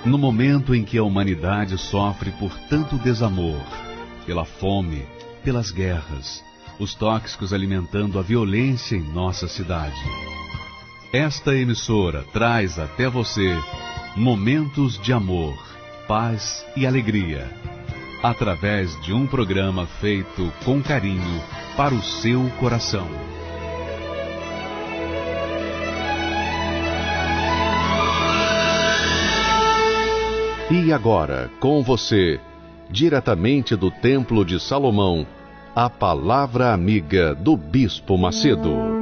No momento em que a humanidade sofre por tanto desamor, pela fome, pelas guerras, os tóxicos alimentando a violência em nossa cidade. Esta emissora traz até você momentos de amor, paz e alegria, através de um programa feito com carinho para o seu coração. E agora, com você, diretamente do Templo de Salomão, a Palavra Amiga do Bispo Macedo.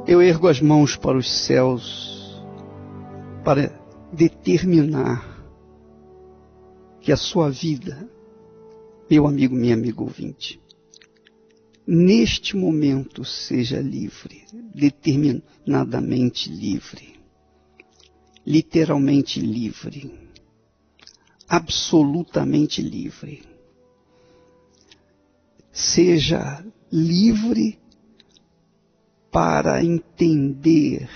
Eu ergo as mãos para os céus para determinar que a sua vida, meu amigo, minha amiga ouvinte, neste momento seja livre, determinadamente livre, literalmente livre, absolutamente livre. Seja livre para entender,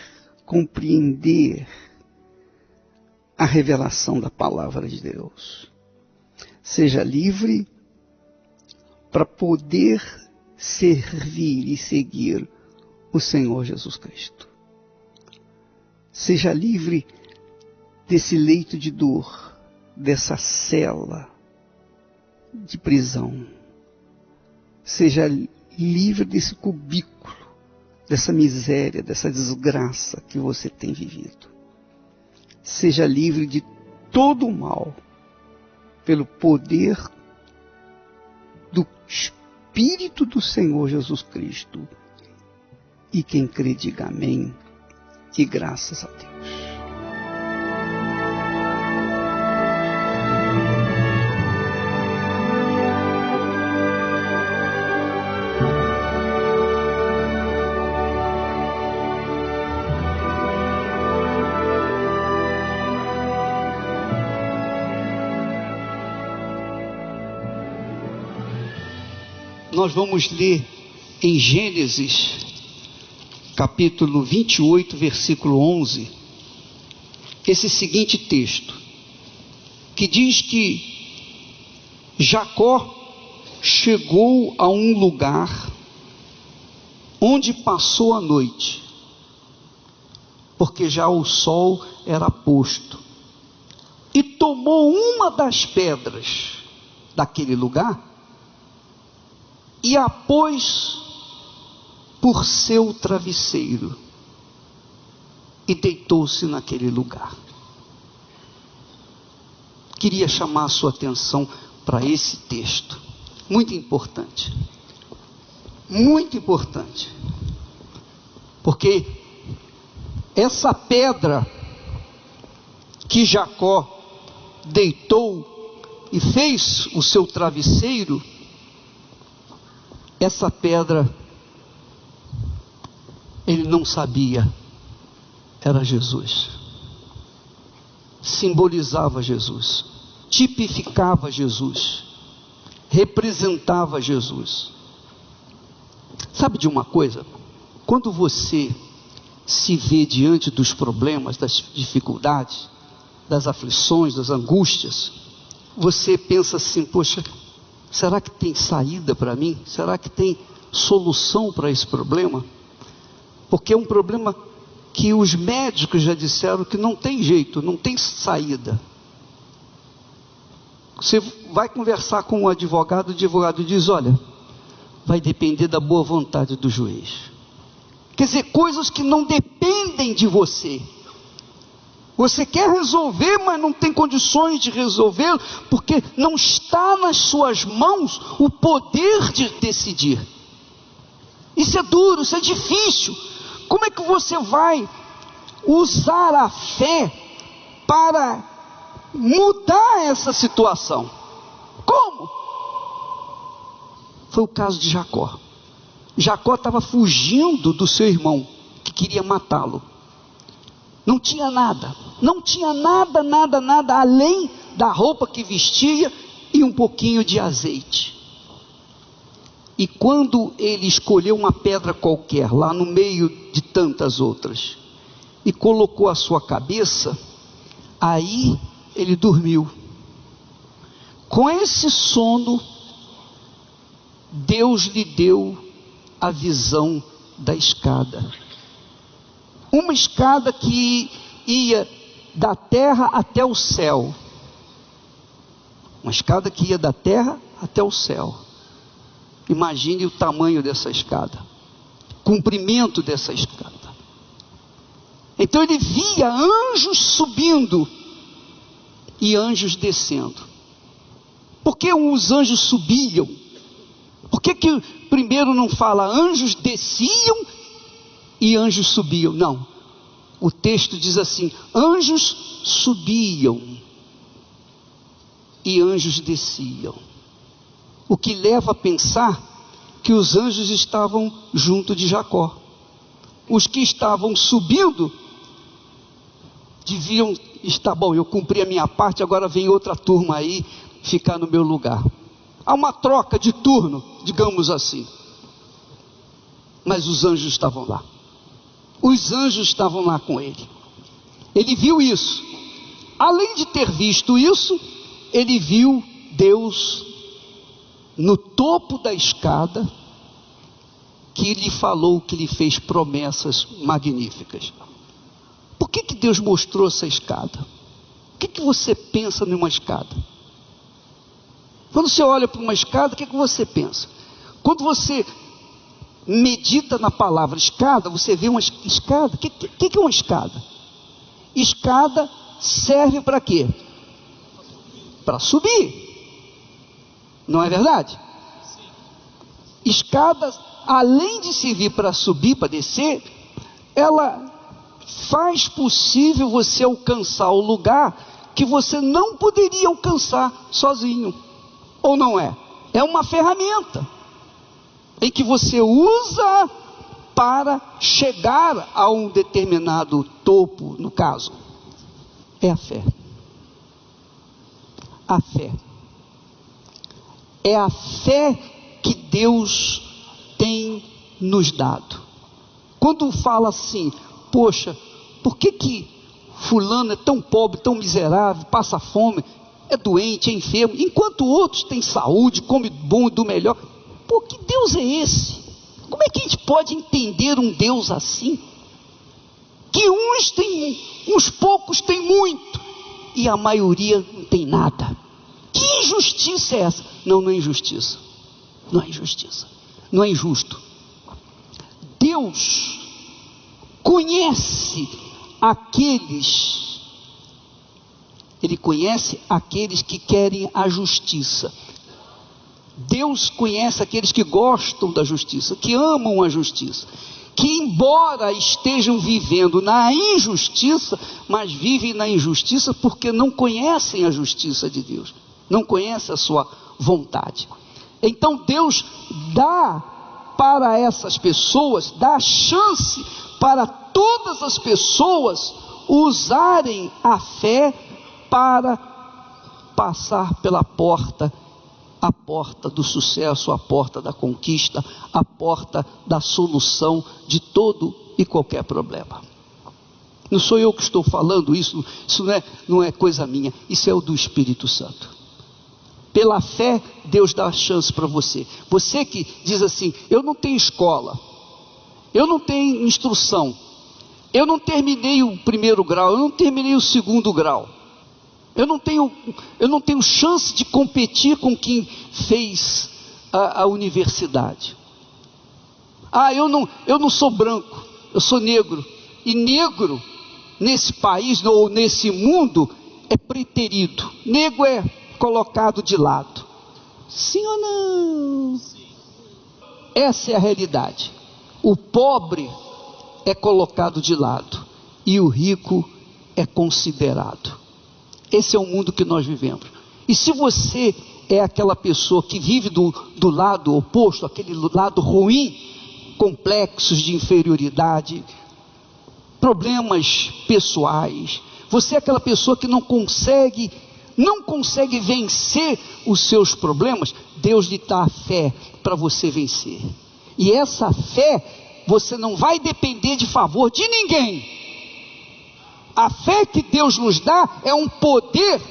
compreender a revelação da palavra de Deus. Seja livre para poder servir e seguir o Senhor Jesus Cristo. Seja livre desse leito de dor, dessa cela de prisão. Seja livre desse cubículo, dessa miséria, dessa desgraça que você tem vivido. Seja livre de todo o mal, pelo poder do Espírito do Senhor Jesus Cristo. E quem crê, diga amém, e graças a Deus. Nós vamos ler em Gênesis, capítulo 28, versículo 11, esse seguinte texto, que diz que Jacó chegou a um lugar onde passou a noite, porque já o sol era posto, e tomou uma das pedras daquele lugar e a pôs por seu travesseiro e deitou-se naquele lugar. Queria chamar a sua atenção para esse texto, muito importante, porque essa pedra que Jacó deitou e fez o seu travesseiro, essa pedra, ele não sabia, era Jesus, simbolizava Jesus, tipificava Jesus, representava Jesus. Sabe de uma coisa? Quando você se vê diante dos problemas, das dificuldades, das aflições, das angústias, você pensa assim: poxa, será que tem saída para mim? Será que tem solução para esse problema? Porque é um problema que os médicos já disseram que não tem jeito, não tem saída. Você vai conversar com o advogado diz: olha, vai depender da boa vontade do juiz. Quer dizer, coisas que não dependem de você. Você quer resolver, mas não tem condições de resolver, porque não está nas suas mãos o poder de decidir. Isso é duro, isso é difícil. Como é que você vai usar a fé para mudar essa situação? Como? Foi o caso de Jacó. Jacó estava fugindo do seu irmão, que queria matá-lo. Não tinha nada, não tinha nada, nada, nada, além da roupa que vestia e um pouquinho de azeite. E quando ele escolheu uma pedra qualquer, lá no meio de tantas outras, e colocou a sua cabeça, aí ele dormiu. Com esse sono, Deus lhe deu a visão da escada. Uma escada que ia da terra até o céu. Uma escada que ia da terra até o céu. Imagine o tamanho dessa escada, comprimento dessa escada. Então ele via anjos subindo e anjos descendo. Por que os anjos subiam? Por que primeiro não fala anjos desciam e anjos subiam? Não, o texto diz assim: anjos subiam e anjos desciam. O que leva a pensar que os anjos estavam junto de Jacó. Os que estavam subindo deviam estar, bom, eu cumpri a minha parte, agora vem outra turma aí ficar no meu lugar. Há uma troca de turno, digamos assim. Mas os anjos estavam lá. Os anjos estavam lá com ele. Ele viu isso. Além de ter visto isso, ele viu Deus no topo da escada, que lhe falou, que lhe fez promessas magníficas. Por que Deus mostrou essa escada? O que você pensa numa escada? Quando você olha para uma escada, o que você pensa? Quando você medita na palavra escada, você vê uma escada. O que é uma escada? Escada serve para quê? Para subir. Não é verdade? Escada, além de servir para subir, para descer, ela faz possível você alcançar o lugar que você não poderia alcançar sozinho. Ou não é? É uma ferramenta em que você usa para chegar a um determinado topo, no caso. É a fé. A fé. É a fé que Deus tem nos dado. Quando fala assim, poxa, por que fulano é tão pobre, tão miserável, passa fome, é doente, é enfermo, enquanto outros têm saúde, come bom e do melhor? Pô, que Deus é esse? Como é que a gente pode entender um Deus assim? Que uns poucos têm muito, e a maioria não tem nada. Que injustiça é essa? Não é injustiça. Não é injustiça. Não é injusto. Deus conhece aqueles, Ele conhece aqueles que querem a justiça. Deus conhece aqueles que gostam da justiça, que amam a justiça, que embora estejam vivendo na injustiça, mas vivem na injustiça porque não conhecem a justiça de Deus, não conhecem a sua vontade. Então Deus dá para essas pessoas, dá chance para todas as pessoas usarem a fé para passar pela porta, a porta do sucesso, a porta da conquista, a porta da solução de todo e qualquer problema. Não sou eu que estou falando isso não é coisa minha, isso é o do Espírito Santo. Pela fé, Deus dá a chance para você. Você que diz assim, eu não tenho escola, eu não tenho instrução, eu não terminei o primeiro grau, eu não terminei o segundo grau, eu não tenho chance de competir com quem fez a universidade. Eu não sou branco, eu sou negro. E negro, nesse país ou nesse mundo, é preterido. Negro é colocado de lado. Sim ou não? Sim. Essa é a realidade. O pobre é colocado de lado e o rico é considerado. Esse é o mundo que nós vivemos. E se você é aquela pessoa que vive do lado oposto, aquele lado ruim, complexos de inferioridade, problemas pessoais, você é aquela pessoa que não consegue vencer os seus problemas, Deus lhe dá a fé para você vencer. E essa fé, você não vai depender de favor de ninguém. A fé que Deus nos dá é um poder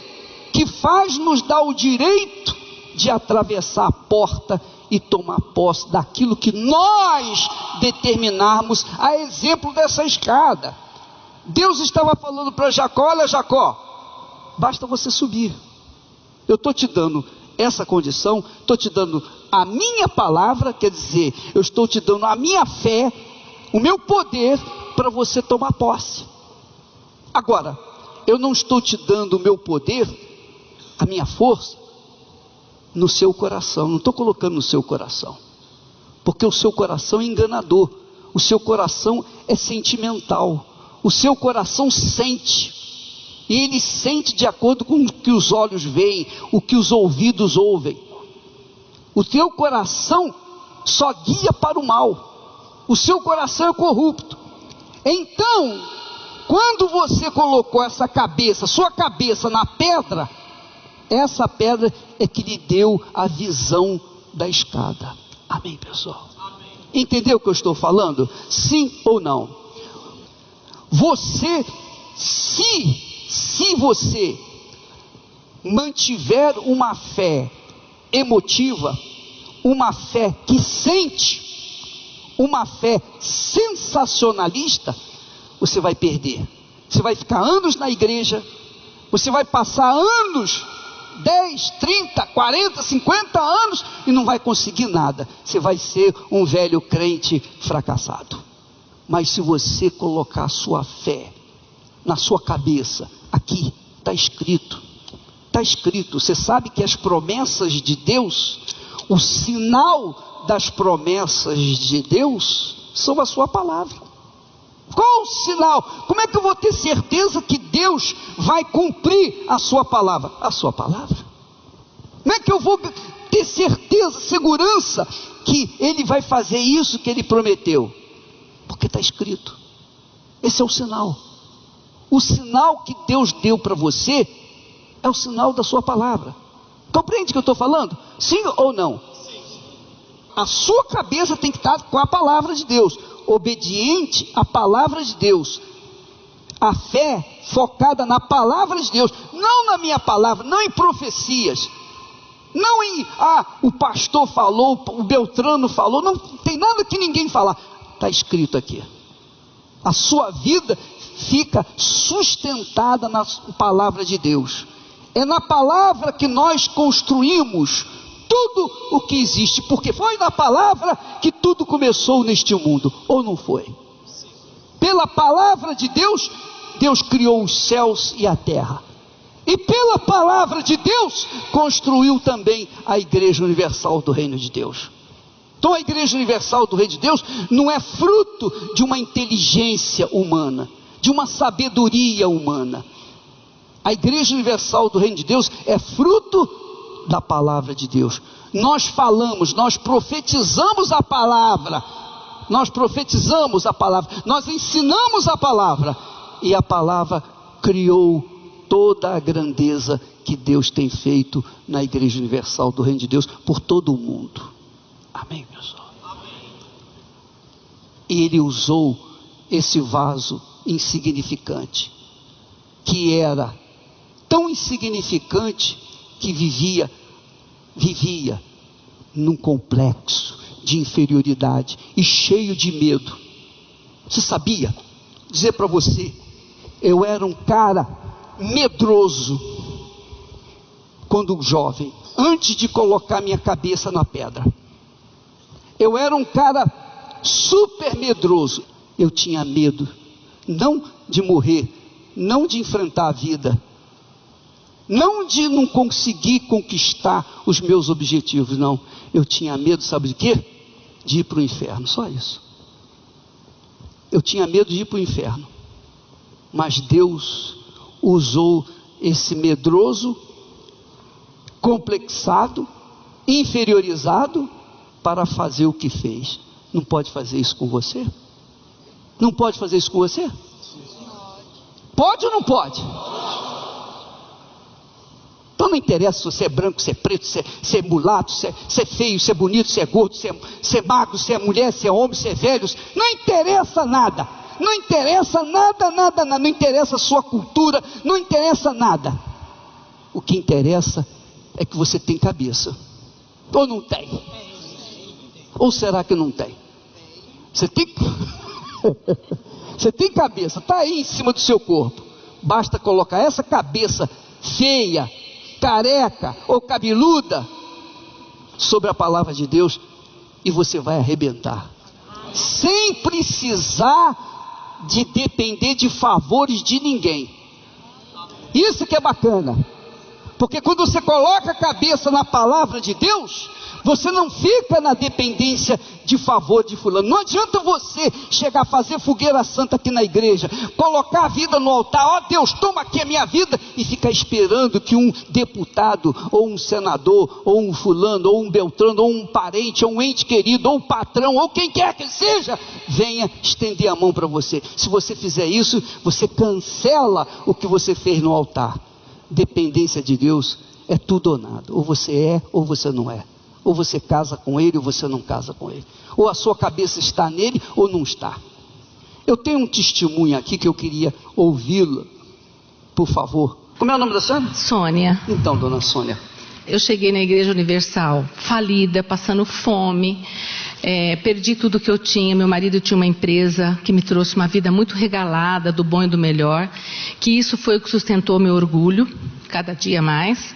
que faz nos dar o direito de atravessar a porta e tomar posse daquilo que nós determinarmos, a exemplo dessa escada. Deus estava falando para Jacó: olha, Jacó, basta você subir, eu estou te dando essa condição, estou te dando a minha palavra, quer dizer, eu estou te dando a minha fé, o meu poder para você tomar posse. Agora, eu não estou te dando o meu poder, a minha força, no seu coração, não estou colocando no seu coração, porque o seu coração é enganador, o seu coração é sentimental, o seu coração sente, e ele sente de acordo com o que os olhos veem, o que os ouvidos ouvem. O teu coração só guia para o mal, o seu coração é corrupto. Então, quando você colocou essa cabeça, sua cabeça na pedra, essa pedra é que lhe deu a visão da escada. Amém, pessoal? Amém. Entendeu o que eu estou falando? Sim ou não? Você, se você mantiver uma fé emotiva, uma fé que sente, uma fé sensacionalista, você vai perder. Você vai ficar anos na igreja, você vai passar anos, 10, 30, 40, 50 anos e não vai conseguir nada. Você vai ser um velho crente fracassado. Mas se você colocar a sua fé na sua cabeça, aqui está escrito, você sabe que as promessas de Deus, o sinal das promessas de Deus são a sua palavra. Qual o sinal? Como é que eu vou ter certeza que Deus vai cumprir a sua palavra? A sua palavra. Como é que eu vou ter certeza, segurança que Ele vai fazer isso que Ele prometeu? Porque está escrito. Esse é o sinal. O sinal que Deus deu para você é o sinal da sua palavra. Compreende o que eu estou falando? Sim ou não? Sim. A sua cabeça tem que estar com a palavra de Deus, obediente à palavra de Deus. A fé focada na palavra de Deus, não na minha palavra, não em profecias, não em, o pastor falou, o Beltrano falou, não tem nada que ninguém falar, está escrito aqui. A sua vida fica sustentada na palavra de Deus. É na palavra que nós construímos tudo o que existe, porque foi na palavra que tudo começou neste mundo, ou não foi? Pela palavra de Deus, Deus criou os céus e a terra, e pela palavra de Deus, construiu também a Igreja Universal do Reino de Deus. Então a Igreja Universal do Reino de Deus não é fruto de uma inteligência humana, de uma sabedoria humana. A Igreja Universal do Reino de Deus é fruto da palavra de Deus. Nós falamos, nós profetizamos a palavra, nós ensinamos a palavra, e a palavra criou toda a grandeza que Deus tem feito na Igreja Universal do Reino de Deus por todo o mundo. Amém, pessoal? Amém. E Ele usou esse vaso insignificante, que era tão insignificante que vivia num complexo de inferioridade e cheio de medo. Você sabia? Dizer para você, eu era um cara medroso quando jovem, antes de colocar minha cabeça na pedra. Eu era um cara super medroso. Eu tinha medo, não de morrer, não de enfrentar a vida, não de não conseguir conquistar os meus objetivos, não. Eu tinha medo, sabe de quê? De ir para o inferno, só isso. Eu tinha medo de ir para o inferno. Mas Deus usou esse medroso, complexado, inferiorizado, para fazer o que fez. Não pode fazer isso com você? Não pode fazer isso com você? Pode ou não pode? Então não interessa se você é branco, se é preto, se é mulato, se é feio, se é bonito, se é gordo, se é magro, se é mulher, se é homem, se é velho. Não interessa nada. Não interessa nada. Não interessa a sua cultura, não interessa nada. O que interessa é que você tem cabeça. Ou não tem? Ou será que não tem? Você tem você tem cabeça, está aí em cima do seu corpo. Basta colocar essa cabeça feia, careca ou cabeluda sobre a palavra de Deus e você vai arrebentar, sem precisar de depender de favores de ninguém. Isso que é bacana, porque quando você coloca a cabeça na palavra de Deus, você não fica na dependência de favor de fulano. Não adianta você chegar a fazer fogueira santa aqui na igreja, colocar a vida no altar, ó Deus, toma aqui a minha vida, e ficar esperando que um deputado, ou um senador, ou um fulano, ou um beltrano, ou um parente, ou um ente querido, ou um patrão, ou quem quer que seja, venha estender a mão para você. Se você fizer isso, você cancela o que você fez no altar. Dependência de Deus é tudo ou nada. Ou você é, ou você não é. Ou você casa com ele, ou você não casa com ele. Ou a sua cabeça está nele, ou não está. Eu tenho um testemunho aqui que eu queria ouvi-lo, por favor. Como é o nome da senhora? Sônia. Então, dona Sônia. Eu cheguei na Igreja Universal, falida, passando fome, perdi tudo que eu tinha. Meu marido tinha uma empresa que me trouxe uma vida muito regalada, do bom e do melhor, que isso foi o que sustentou meu orgulho, cada dia mais.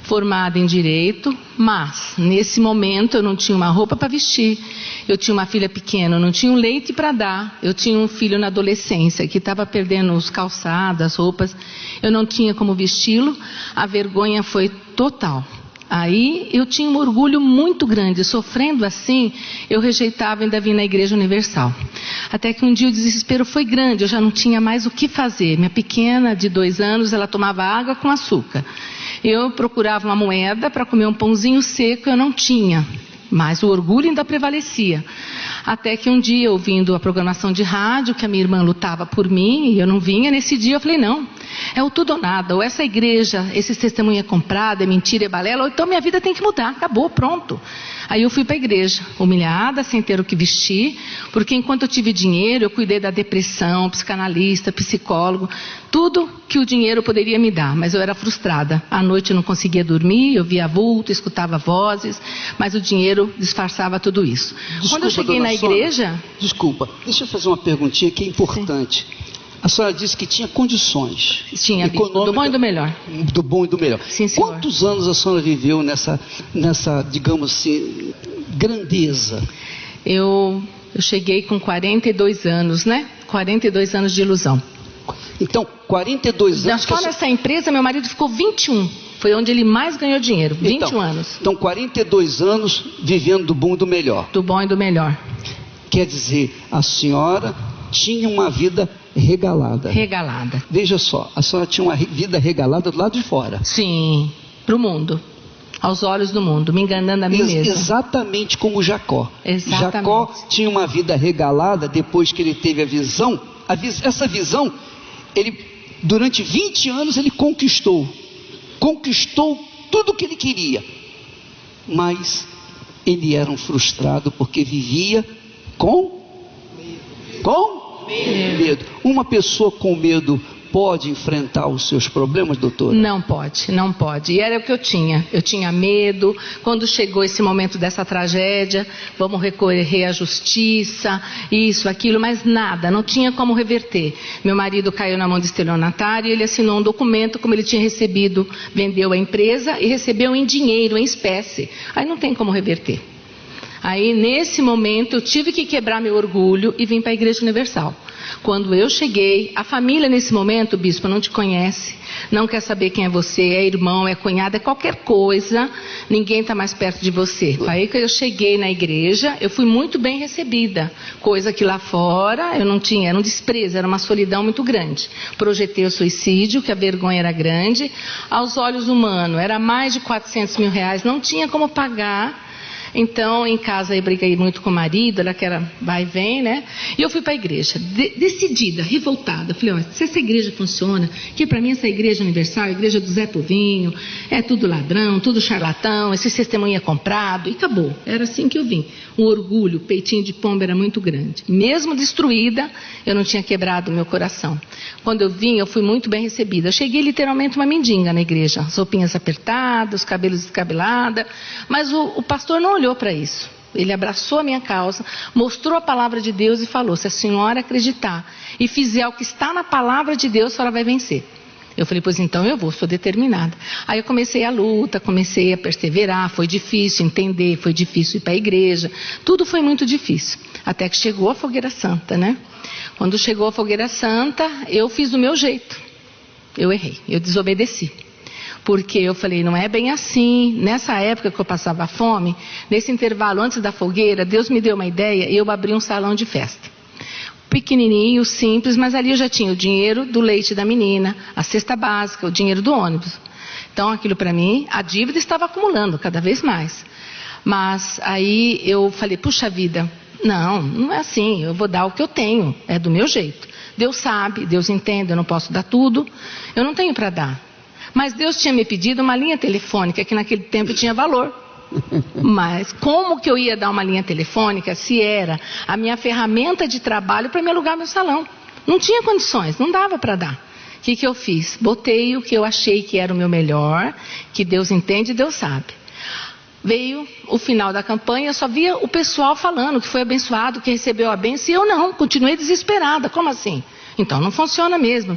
Formada em Direito, mas nesse momento eu não tinha uma roupa para vestir, eu tinha uma filha pequena, eu não tinha um leite para dar, eu tinha um filho na adolescência que estava perdendo os calçados, as roupas, eu não tinha como vesti-lo, a vergonha foi total. Aí eu tinha um orgulho muito grande, sofrendo assim, eu rejeitava ainda vir na Igreja Universal. Até que um dia o desespero foi grande, eu já não tinha mais o que fazer. Minha pequena, de 2 anos, ela tomava água com açúcar. Eu procurava uma moeda para comer um pãozinho seco, eu não tinha, mas o orgulho ainda prevalecia. Até que um dia, ouvindo a programação de rádio, que a minha irmã lutava por mim, e eu não vinha, nesse dia eu falei, não, é o tudo ou nada, ou essa igreja, esse testemunho é comprado, é mentira, é balela, ou então minha vida tem que mudar, acabou, pronto. Aí eu fui para a igreja, humilhada, sem ter o que vestir, porque enquanto eu tive dinheiro, eu cuidei da depressão, psicanalista, psicólogo, tudo que o dinheiro poderia me dar, mas eu era frustrada. À noite eu não conseguia dormir, eu via vulto, escutava vozes, mas o dinheiro disfarçava tudo isso. Desculpa, quando eu cheguei na igreja... Desculpa, deixa eu fazer uma perguntinha que é importante. Sim. A senhora disse que tinha condições. Tinha, do bom e do melhor. Do bom e do melhor. Sim, senhor. Quantos anos a senhora viveu nessa digamos assim, grandeza? Eu cheguei com 42 anos, né? 42 anos de ilusão. Então, 42 anos... Só nessa empresa, meu marido ficou 21. Foi onde ele mais ganhou dinheiro, 21 anos. Então, 42 anos vivendo do bom e do melhor. Do bom e do melhor. Quer dizer, a senhora tinha uma vida regalada. Regalada. Veja só, a senhora tinha uma vida regalada do lado de fora. Sim, para o mundo. Aos olhos do mundo, me enganando a mim mesma. Exatamente como Jacó. Exatamente. Jacó tinha uma vida regalada depois que ele teve a visão. Essa visão, ele, durante 20 anos, ele conquistou tudo o que ele queria. Mas ele era um frustrado porque vivia com medo. Uma pessoa com medo pode enfrentar os seus problemas, doutora? Não pode, não pode. E era o que eu tinha. Eu tinha medo. Quando chegou esse momento dessa tragédia, vamos recorrer à justiça, isso, aquilo, mas nada, não tinha como reverter. Meu marido caiu na mão de estelionatário e ele assinou um documento como ele tinha recebido, vendeu a empresa e recebeu em dinheiro, em espécie. Aí não tem como reverter. Aí, nesse momento, eu tive que quebrar meu orgulho e vim para a Igreja Universal. Quando eu cheguei, a família nesse momento, bispo, não te conhece, não quer saber quem é você, é irmão, é cunhado, é qualquer coisa, ninguém está mais perto de você. Aí que eu cheguei na igreja, eu fui muito bem recebida, coisa que lá fora eu não tinha, era um desprezo, era uma solidão muito grande. Projetei o suicídio, que a vergonha era grande, aos olhos humanos, era mais de 400 mil reais, não tinha como pagar Então, em casa eu briguei muito com o marido, ela que era vai e vem, né? E eu fui para a igreja, decidida, revoltada. Falei, olha, se essa igreja funciona, que para mim essa igreja universal, a igreja do Zé Povinho, é tudo ladrão, tudo charlatão, esse testemunho é comprado, e acabou. Era assim que eu vim. Um orgulho, peitinho de pomba era muito grande. Mesmo destruída, eu não tinha quebrado o meu coração. Quando eu vim, eu fui muito bem recebida. Eu cheguei literalmente uma mendiga na igreja, as roupinhas apertadas, os cabelos descabelados, mas o pastor não olhou para isso. Ele abraçou a minha causa, mostrou a palavra de Deus e falou, se a senhora acreditar e fizer o que está na palavra de Deus, a senhora vai vencer. Eu falei, pois então eu vou, sou determinada. Aí eu comecei a luta, comecei a perseverar, foi difícil entender, foi difícil ir para a igreja, tudo foi muito difícil, até que chegou a Fogueira Santa, né? Quando chegou a Fogueira Santa, eu fiz do meu jeito, eu errei, eu desobedeci. Porque eu falei, não é bem assim. Nessa época que eu passava fome, nesse intervalo antes da fogueira, Deus me deu uma ideia e eu abri um salão de festa. Pequenininho, simples, mas ali eu já tinha o dinheiro do leite da menina, a cesta básica, o dinheiro do ônibus. Então aquilo para mim, a dívida estava acumulando cada vez mais. Mas aí eu falei, puxa vida, não é assim, eu vou dar o que eu tenho, é do meu jeito. Deus sabe, Deus entende, eu não posso dar tudo, eu não tenho para dar. Mas Deus tinha me pedido uma linha telefônica, que naquele tempo tinha valor. Mas como que eu ia dar uma linha telefônica se era a minha ferramenta de trabalho para me alugar meu salão? Não tinha condições, não dava para dar. O que eu fiz? Botei o que eu achei que era o meu melhor, que Deus entende e Deus sabe. Veio o final da campanha, eu só via o pessoal falando que foi abençoado, que recebeu a bênção, e eu não, continuei desesperada. Como assim? Então não funciona mesmo.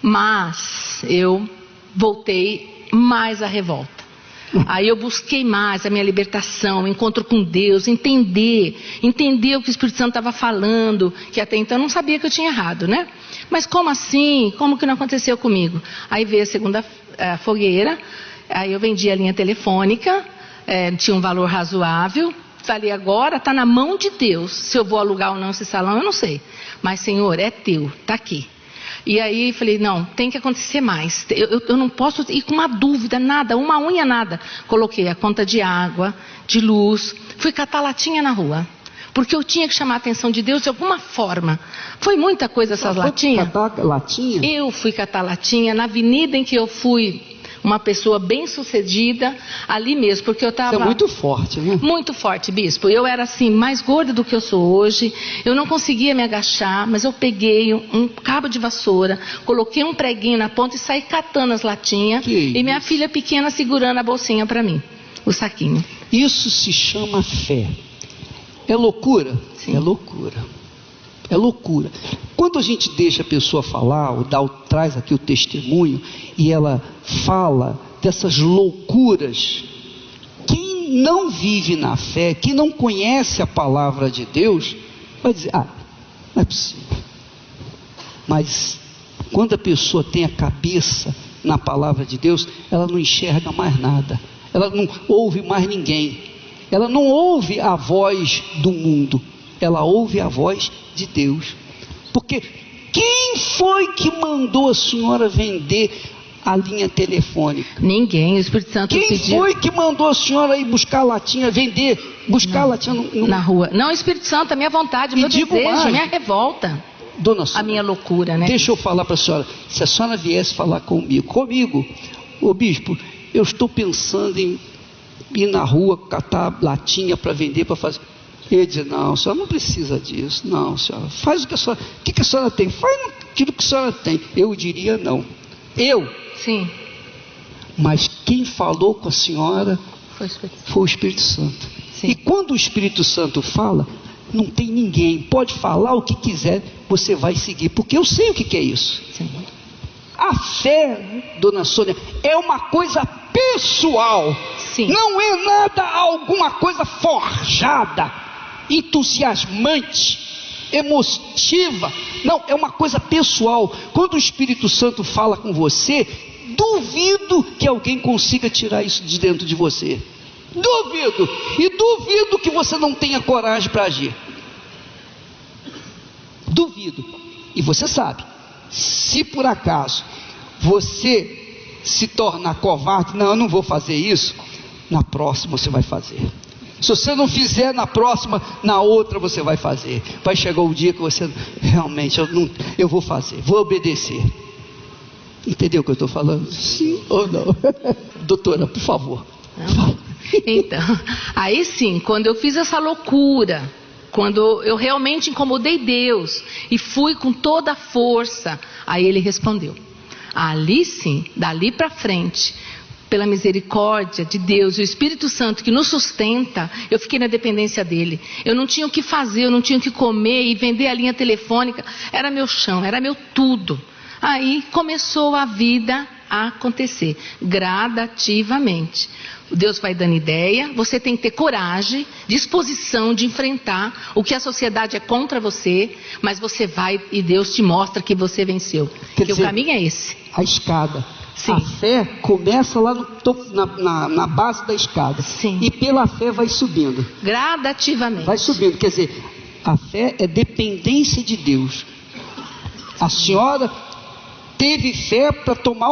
Mas eu voltei mais à revolta. Aí eu busquei mais a minha libertação, o encontro com Deus, entender o que o Espírito Santo estava falando, que até então eu não sabia que eu tinha errado, né? Mas como assim? Como que não aconteceu comigo? Aí veio a segunda fogueira, aí eu vendi a linha telefônica, tinha um valor razoável. Falei, agora está na mão de Deus, se eu vou alugar ou não esse salão, eu não sei. Mas Senhor, é teu, está aqui. E aí falei, não, tem que acontecer mais. Eu não posso ir com uma dúvida, nada, uma unha, nada. Coloquei a conta de água, de luz, fui catar latinha na rua. Porque eu tinha que chamar a atenção de Deus de alguma forma. Foi muita coisa essas latinhas. Catar latinha? Eu fui catar latinha na avenida em que eu fui uma pessoa bem sucedida, ali mesmo, porque eu estava... Isso é muito forte, né? Muito forte, bispo. Eu era assim, mais gorda do que eu sou hoje, eu não conseguia me agachar, mas eu peguei um cabo de vassoura, coloquei um preguinho na ponta e saí catando as latinhas, e minha filha pequena segurando a bolsinha para mim, o saquinho. Isso se chama fé. É loucura? Sim. É loucura. É loucura. Quando a gente deixa a pessoa falar, ou traz aqui o testemunho, e ela fala dessas loucuras, quem não vive na fé, quem não conhece a palavra de Deus, vai dizer, não é possível. Mas quando a pessoa tem a cabeça na palavra de Deus, ela não enxerga mais nada, ela não ouve mais ninguém, ela não ouve a voz do mundo, ela ouve a voz de Deus. Porque quem foi que mandou a senhora vender a linha telefônica? Ninguém, o Espírito Santo Quem pediu. foi que mandou a senhora ir buscar latinha, buscar latinha na rua? Não, o Espírito Santo, a minha vontade, o meu desejo, minha revolta. Dona Sônia, a minha loucura, né? Deixa eu falar para a senhora, se a senhora viesse falar comigo, ô bispo, eu estou pensando em ir na rua, catar latinha para vender, para fazer... Ele diz, não, a senhora não precisa disso, não, senhora, faz o que a senhora, o que a senhora tem, faz aquilo que a senhora tem. Eu diria não, Sim. Mas quem falou com a senhora foi o Espírito Santo. Sim. E quando o Espírito Santo fala, não tem ninguém, pode falar o que quiser, você vai seguir, porque eu sei o que é isso. Sim. A fé, dona Sônia, é uma coisa pessoal. Sim. Não é nada, alguma coisa forjada, entusiasmante, emotiva. Não, é uma coisa pessoal. Quando o Espírito Santo fala com você, duvido que alguém consiga tirar isso de dentro de você. Duvido. E duvido que você não tenha coragem para agir. Duvido. E você sabe, se por acaso você se tornar covarde, não, eu não vou fazer isso, na próxima você vai fazer. Se você não fizer na próxima, na outra você vai fazer. Vai chegar o dia que você realmente, eu vou fazer, vou obedecer. Entendeu o que eu estou falando? Sim ou não? Doutora, por favor. Então, aí sim, quando eu fiz essa loucura, quando eu realmente incomodei Deus e fui com toda a força, aí Ele respondeu. Ali sim, dali para frente, pela misericórdia de Deus e o Espírito Santo que nos sustenta, eu fiquei na dependência dele. Eu não tinha o que fazer, eu não tinha o que comer, e vender a linha telefônica era meu chão, era meu tudo. Aí começou a vida a acontecer, gradativamente. Deus vai dando ideia, você tem que ter coragem, disposição de enfrentar o que a sociedade é contra você, mas você vai e Deus te mostra que você venceu. Porque o caminho é esse. A escada. Sim. A fé começa lá no topo, na base da escada. Sim. E pela fé vai subindo. Gradativamente. Vai subindo, quer dizer, a fé é dependência de Deus. A senhora teve fé para tomar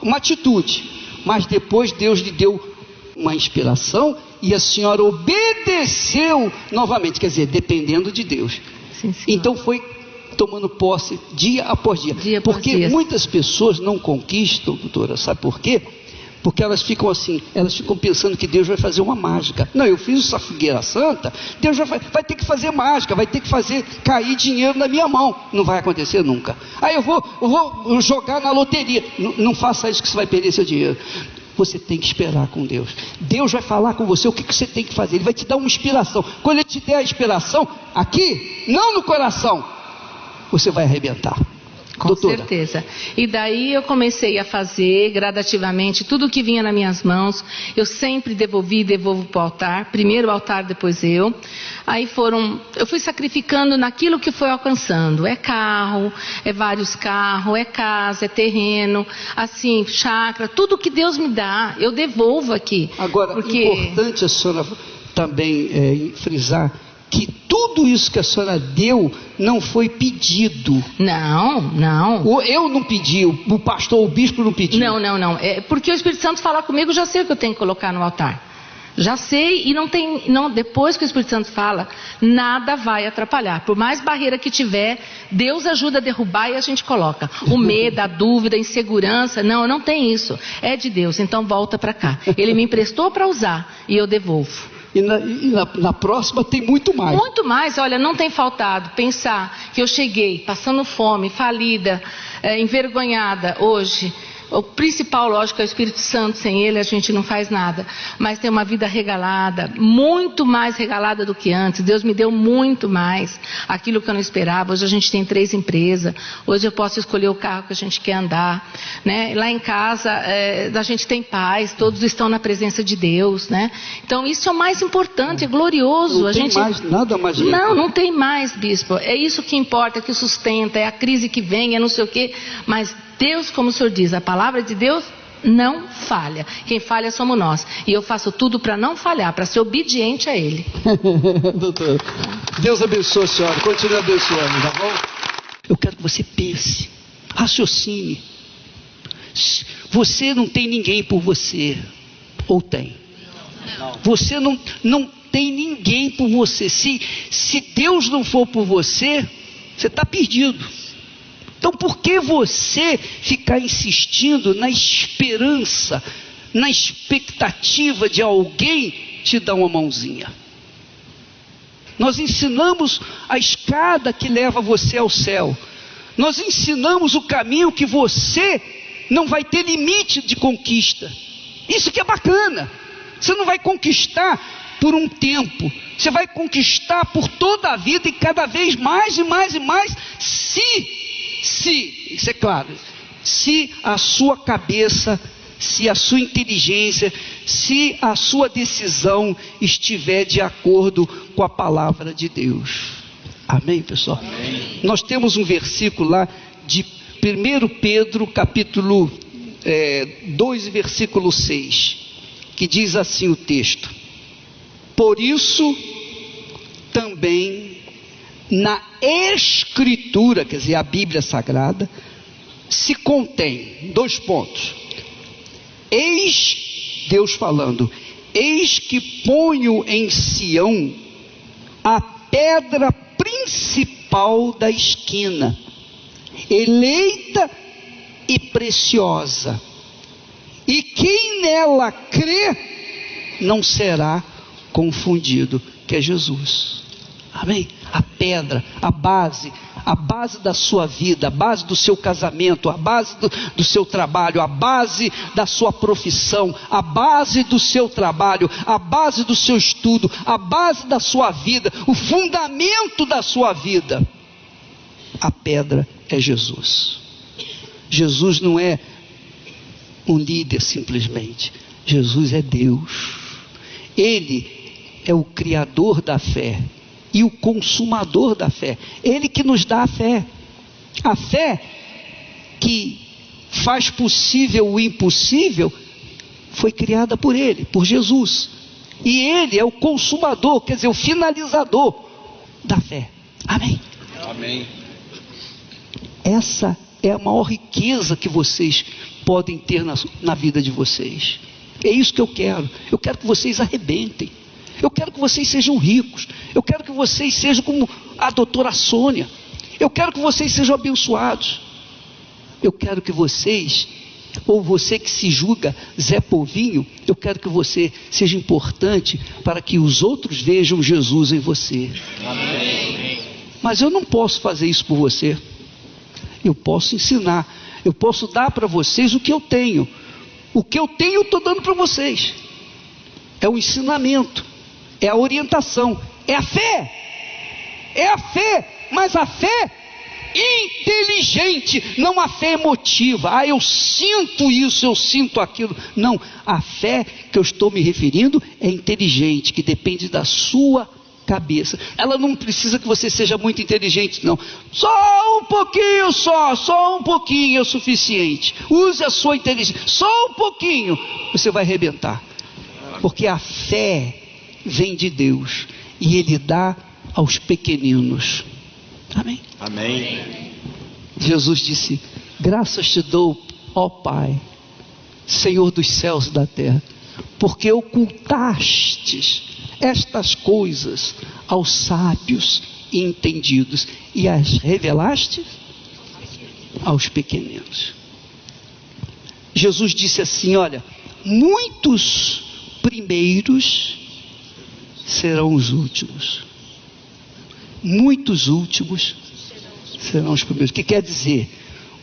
uma atitude, mas depois Deus lhe deu uma inspiração e a senhora obedeceu novamente, quer dizer, dependendo de Deus. Sim, então foi tomando posse dia após dia. Porque muitas pessoas não conquistam, doutora, sabe por quê? Porque elas ficam assim, elas ficam pensando que Deus vai fazer uma mágica. Não, eu fiz essa fogueira santa, Deus vai ter que fazer mágica, vai ter que fazer cair dinheiro na minha mão. Não vai acontecer nunca. Aí eu vou jogar na loteria. Não faça isso que você vai perder seu dinheiro. Você tem que esperar com Deus. Deus vai falar com você o que você tem que fazer. Ele vai te dar uma inspiração. Quando Ele te der a inspiração, aqui, não no coração, você vai arrebentar. Com certeza. E daí eu comecei a fazer gradativamente tudo que vinha nas minhas mãos. Eu sempre devolvo para o altar. Primeiro o altar, depois eu. Aí eu fui sacrificando naquilo que foi alcançando. É carro, é vários carros, é casa, é terreno, assim, chácara, tudo que Deus me dá, eu devolvo aqui. Agora, importante a senhora também frisar que tudo isso que a senhora deu não foi pedido. Não. Eu não pedi, o pastor, o bispo não pediu. Não. É porque o Espírito Santo fala comigo, já sei o que eu tenho que colocar no altar. Já sei, e depois que o Espírito Santo fala, nada vai atrapalhar. Por mais barreira que tiver, Deus ajuda a derrubar e a gente coloca. O medo, a dúvida, a insegurança, não tem isso. É de Deus, então volta para cá. Ele me emprestou para usar e eu devolvo. E na próxima tem muito mais. Muito mais, olha, não tem faltado. Pensar que eu cheguei passando fome, falida, envergonhada hoje. O principal, lógico, é o Espírito Santo. Sem Ele a gente não faz nada. Mas tem uma vida regalada, muito mais regalada do que antes. Deus me deu muito mais, aquilo que eu não esperava. Hoje a gente tem 3 empresas. Hoje eu posso escolher o carro que a gente quer andar, né? Lá em casa a gente tem paz. Todos estão na presença de Deus, né? Então isso é o mais importante, é glorioso. Não tem mais nada mais. Não tem mais, bispo. É isso que importa, que sustenta. É a crise que vem, é não sei o quê. Mas Deus, como o senhor diz, a palavra de Deus não falha. Quem falha somos nós. E eu faço tudo para não falhar, para ser obediente a Ele. Doutor, Deus abençoe a senhora. Continue abençoando, tá bom? Eu quero que você pense, raciocine. Você não tem ninguém por você. Ou tem? Você não tem ninguém por você. Se Deus não for por você, você está perdido. Então por que você ficar insistindo na esperança, na expectativa de alguém te dar uma mãozinha? Nós ensinamos a escada que leva você ao céu. Nós ensinamos o caminho que você não vai ter limite de conquista. Isso que é bacana. Você não vai conquistar por um tempo. Você vai conquistar por toda a vida e cada vez mais e mais e mais, isso é claro, se a sua cabeça, se a sua inteligência, se a sua decisão estiver de acordo com a palavra de Deus. Amém, pessoal? Amém. Nós temos um versículo lá de 1 Pedro capítulo 2, versículo 6, que diz assim o texto: por isso também na Escritura, quer dizer, a Bíblia Sagrada, se contém 2 pontos. Eis, Deus falando, eis que ponho em Sião a pedra principal da esquina, eleita e preciosa, e quem nela crê não será confundido, que é Jesus. Amém? A pedra, a base da sua vida, a base do seu casamento, a base do seu trabalho, a base da sua profissão, a base do seu trabalho, a base do seu estudo, a base da sua vida, o fundamento da sua vida. A pedra é Jesus. Jesus não é um líder simplesmente. Jesus é Deus. Ele é o Criador da fé e o consumador da fé. Ele que nos dá a fé. A fé que faz possível o impossível foi criada por Ele, por Jesus. E Ele é o consumador, quer dizer, o finalizador da fé. Amém? Amém. Essa é a maior riqueza que vocês podem ter na vida de vocês. É isso que eu quero. Eu quero que vocês arrebentem. Eu quero que vocês sejam ricos. Eu quero que vocês sejam como a doutora Sônia. Eu quero que vocês sejam abençoados. Eu quero que vocês, ou você que se julga Zé Povinho, eu quero que você seja importante para que os outros vejam Jesus em você. Amém. Mas eu não posso fazer isso por você. Eu posso ensinar. Eu posso dar para vocês o que eu tenho. O que eu tenho eu estou dando para vocês. É o ensinamento. É a orientação, é a fé, mas a fé inteligente, não a fé emotiva. Eu sinto isso, eu sinto aquilo. Não, a fé que eu estou me referindo é inteligente, que depende da sua cabeça. Ela não precisa que você seja muito inteligente, não. Só um pouquinho, só um pouquinho é o suficiente. Use a sua inteligência, só um pouquinho, você vai arrebentar. Porque a fé vem de Deus e Ele dá aos pequeninos. Amém? Amém. Jesus disse: graças te dou, ó Pai, Senhor dos céus e da terra, porque ocultastes estas coisas aos sábios e entendidos e as revelaste aos pequeninos. Jesus disse assim: olha, muitos primeiros serão os últimos. Muitos últimos serão os primeiros. O que quer dizer?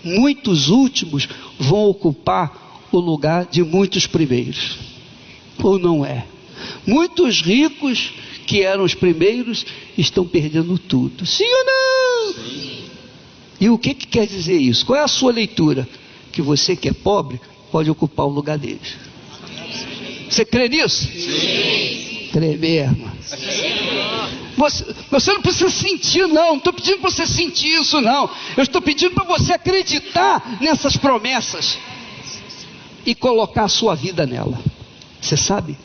Muitos últimos vão ocupar o lugar de muitos primeiros. Ou não é? Muitos ricos que eram os primeiros estão perdendo tudo. Sim ou não? Sim. E o que quer dizer isso? Qual é a sua leitura? Que você que é pobre pode ocupar o lugar deles. Você crê nisso? Sim. Crê mesmo. Você não precisa sentir, não estou pedindo para você sentir isso, não. Eu estou pedindo para você acreditar nessas promessas e colocar a sua vida nela. Você sabe?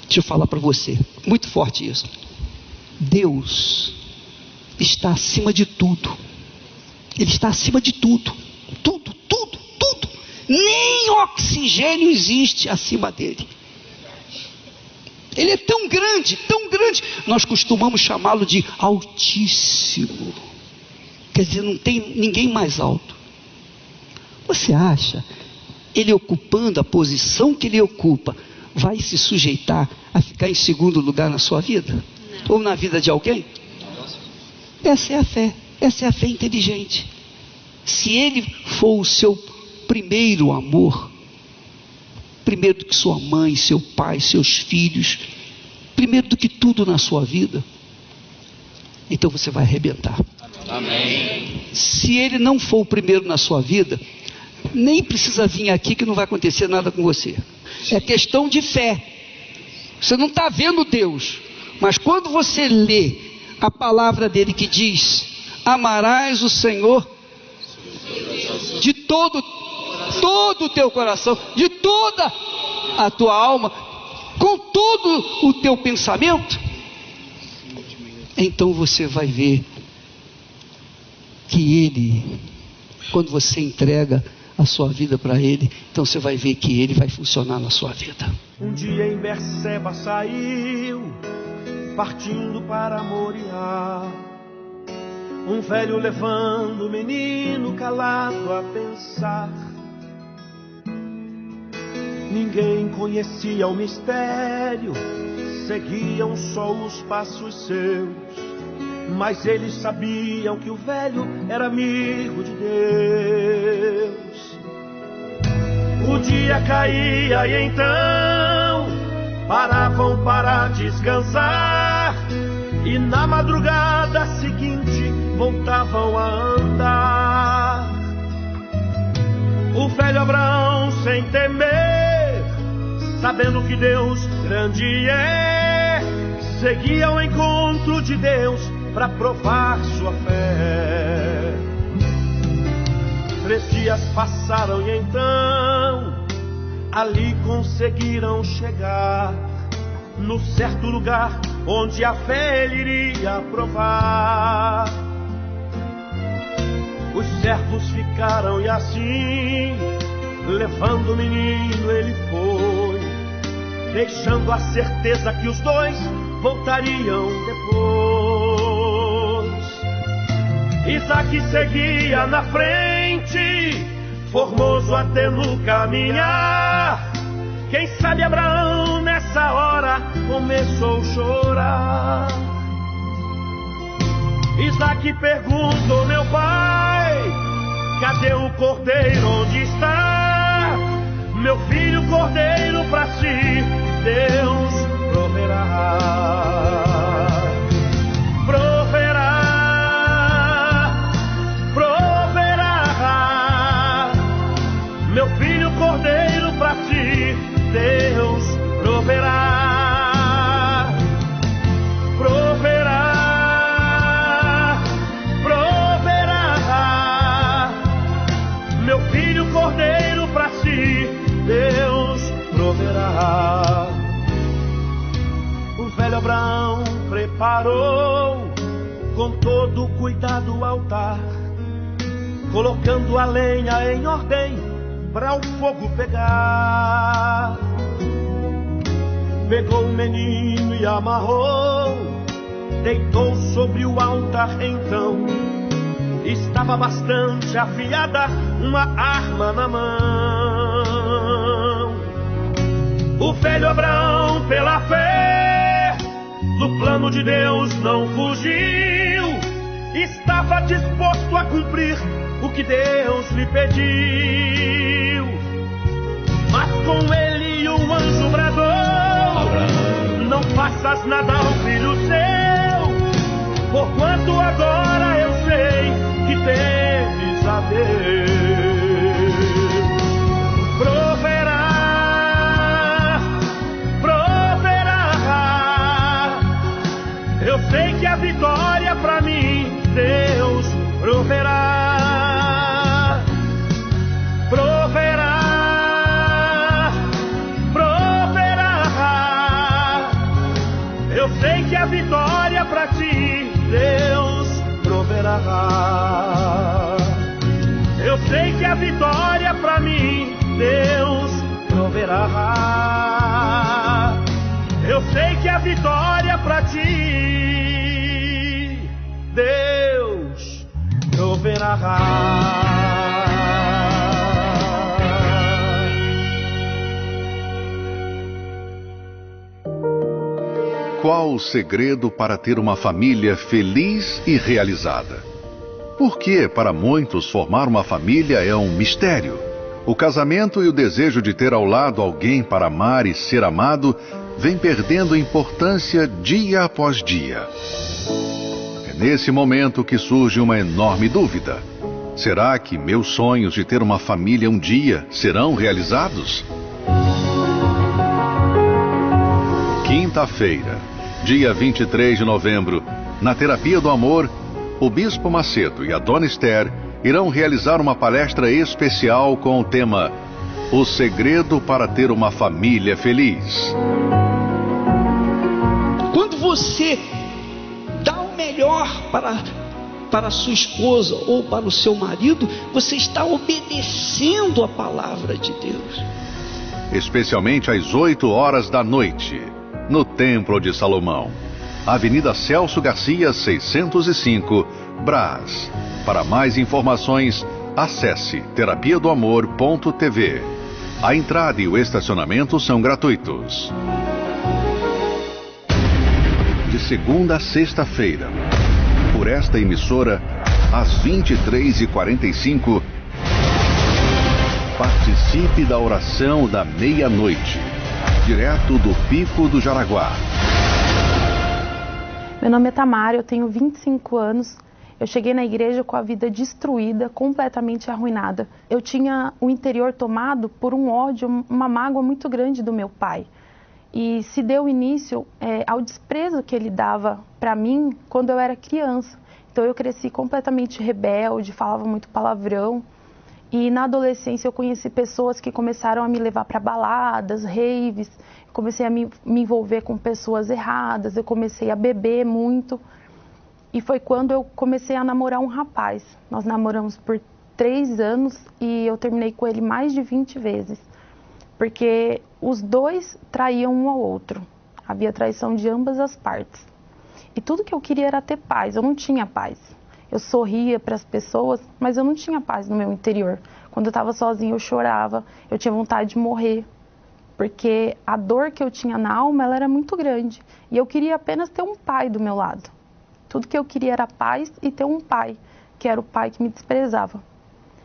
Deixa eu falar para você, muito forte isso. Deus está acima de tudo. Ele está acima de tudo. Tudo. Nem oxigênio existe acima dele. Ele é tão grande, nós costumamos chamá-lo de Altíssimo. Quer dizer, não tem ninguém mais alto. Você acha, ele ocupando a posição que ele ocupa, vai se sujeitar a ficar em segundo lugar na sua vida? Não. Ou na vida de alguém? Essa é a fé inteligente. Se ele for o seu primeiro amor, primeiro do que sua mãe, seu pai, seus filhos, primeiro do que tudo na sua vida, então você vai arrebentar. Amém. Se ele não for o primeiro na sua vida, nem precisa vir aqui que não vai acontecer nada com você. É questão de fé. Você não está vendo Deus, mas quando você lê a palavra dele que diz: amarás o Senhor de todo o teu coração, de toda a tua alma, com todo o teu pensamento, então você vai ver que ele, quando você entrega a sua vida para Ele, então você vai ver que Ele vai funcionar na sua vida. Um dia em Berseba saiu, partindo para Moriá, um velho levando o menino calado a pensar. Ninguém conhecia o mistério, seguiam só os passos seus, mas eles sabiam que o velho era amigo de Deus. O dia caía e então paravam para descansar, e na madrugada seguinte voltavam a andar. O velho Abraão, sem temer, sabendo que Deus grande é, seguia ao encontro de Deus para provar sua fé. 3 dias passaram e então ali conseguiram chegar no certo lugar onde a fé ele iria provar. Os servos ficaram e assim, levando o menino ele foi, deixando a certeza que os dois voltariam depois. Isaque seguia na frente, formoso até no caminhar. Quem sabe Abraão nessa hora começou a chorar. Isaque perguntou: meu pai, cadê o cordeiro, onde está? Meu filho, cordeiro pra si, Deus proverá. Proverá, proverá. Meu filho, cordeiro pra si, Deus proverá. Proverá, proverá. Meu filho, cordeiro pra si, Deus proverá. O velho Abraão preparou com todo cuidado o altar, colocando a lenha em ordem para o fogo pegar. Pegou o menino e amarrou, deitou sobre o altar então. Estava bastante afiada uma arma na mão. O velho Abraão, pela fé, do plano de Deus não fugiu. Estava disposto a cumprir o que Deus lhe pediu. Mas com ele o anjo bradou: não faças nada ao filho seu, porquanto agora eu sei que temes a Deus. Proverá, proverá. Eu sei que a vitória pra mim Deus proverá. Proverá, proverá. Eu sei que a vitória pra ti Deus proverá. Eu sei que a vitória pra mim Deus proverá. Eu sei que a vitória pra ti Deus proverá. Qual o segredo para ter uma família feliz e realizada? Por que, para muitos, formar uma família é um mistério? O casamento e o desejo de ter ao lado alguém para amar e ser amado vem perdendo importância dia após dia. É nesse momento que surge uma enorme dúvida. Será que meus sonhos de ter uma família um dia serão realizados? Quinta-feira, dia 23 de novembro, na Terapia do Amor, o Bispo Macedo e a Dona Esther irão realizar uma palestra especial com o tema O Segredo para Ter uma Família Feliz. Quando você dá o melhor para para a sua esposa ou para o seu marido, você está obedecendo a palavra de Deus. Especialmente às 8 horas da noite, no Templo de Salomão, Avenida Celso Garcia, 605, Brás. Para mais informações, acesse terapiadoamor.tv. A entrada e o estacionamento são gratuitos. De segunda a sexta-feira, por esta emissora, às 23h45, participe da oração da meia-noite, direto do Pico do Jaraguá. Meu nome é Tamara, eu tenho 25 anos. Eu cheguei na igreja com a vida destruída, completamente arruinada. Eu tinha o interior tomado por um ódio, uma mágoa muito grande do meu pai. E se deu início ao desprezo que ele dava para mim quando eu era criança. Então eu cresci completamente rebelde, falava muito palavrão. E na adolescência eu conheci pessoas que começaram a me levar para baladas, raves. Comecei a me envolver com pessoas erradas, eu comecei a beber muito. E foi quando eu comecei a namorar um rapaz. Nós namoramos por 3 anos e eu terminei com ele mais de 20 vezes. Porque os dois traíam um ao outro. Havia traição de ambas as partes. E tudo que eu queria era ter paz, eu não tinha paz. Eu sorria para as pessoas, mas eu não tinha paz no meu interior. Quando eu estava sozinha eu chorava, eu tinha vontade de morrer. Porque a dor que eu tinha na alma, ela era muito grande. E eu queria apenas ter um pai do meu lado. Tudo que eu queria era paz e ter um pai, que era o pai que me desprezava.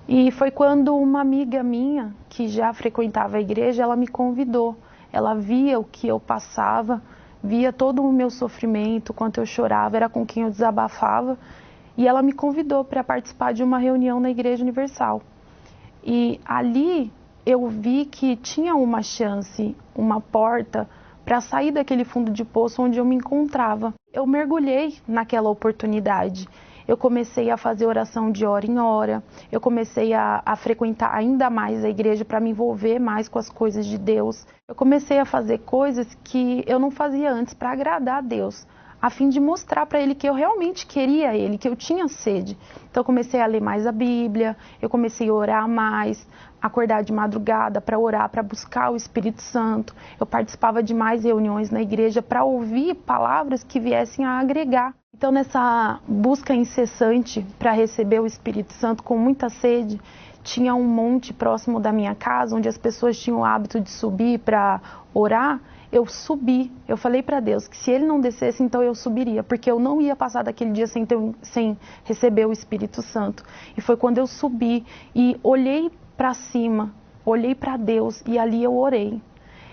E foi quando uma amiga minha, que já frequentava a igreja, ela me convidou. Ela via o que eu passava, via todo o meu sofrimento, quanto eu chorava, era com quem eu desabafava. E ela me convidou para participar de uma reunião na Igreja Universal. E ali eu vi que tinha uma chance, uma porta para sair daquele fundo de poço onde eu me encontrava. Eu mergulhei naquela oportunidade. Eu comecei a fazer oração de hora em hora. Eu comecei a frequentar ainda mais a igreja para me envolver mais com as coisas de Deus. Eu comecei a fazer coisas que eu não fazia antes para agradar a Deus, a fim de mostrar para Ele que eu realmente queria Ele, que eu tinha sede. Então eu comecei a ler mais a Bíblia, eu comecei a orar mais, acordar de madrugada para orar, para buscar o Espírito Santo. Eu participava de mais reuniões na igreja para ouvir palavras que viessem a agregar. Então nessa busca incessante para receber o Espírito Santo com muita sede, tinha um monte próximo da minha casa, onde as pessoas tinham o hábito de subir para orar. Eu subi, eu falei para Deus que se Ele não descesse, então eu subiria, porque eu não ia passar daquele dia sem receber o Espírito Santo. E foi quando eu subi e olhei para cima, olhei para Deus e ali eu orei.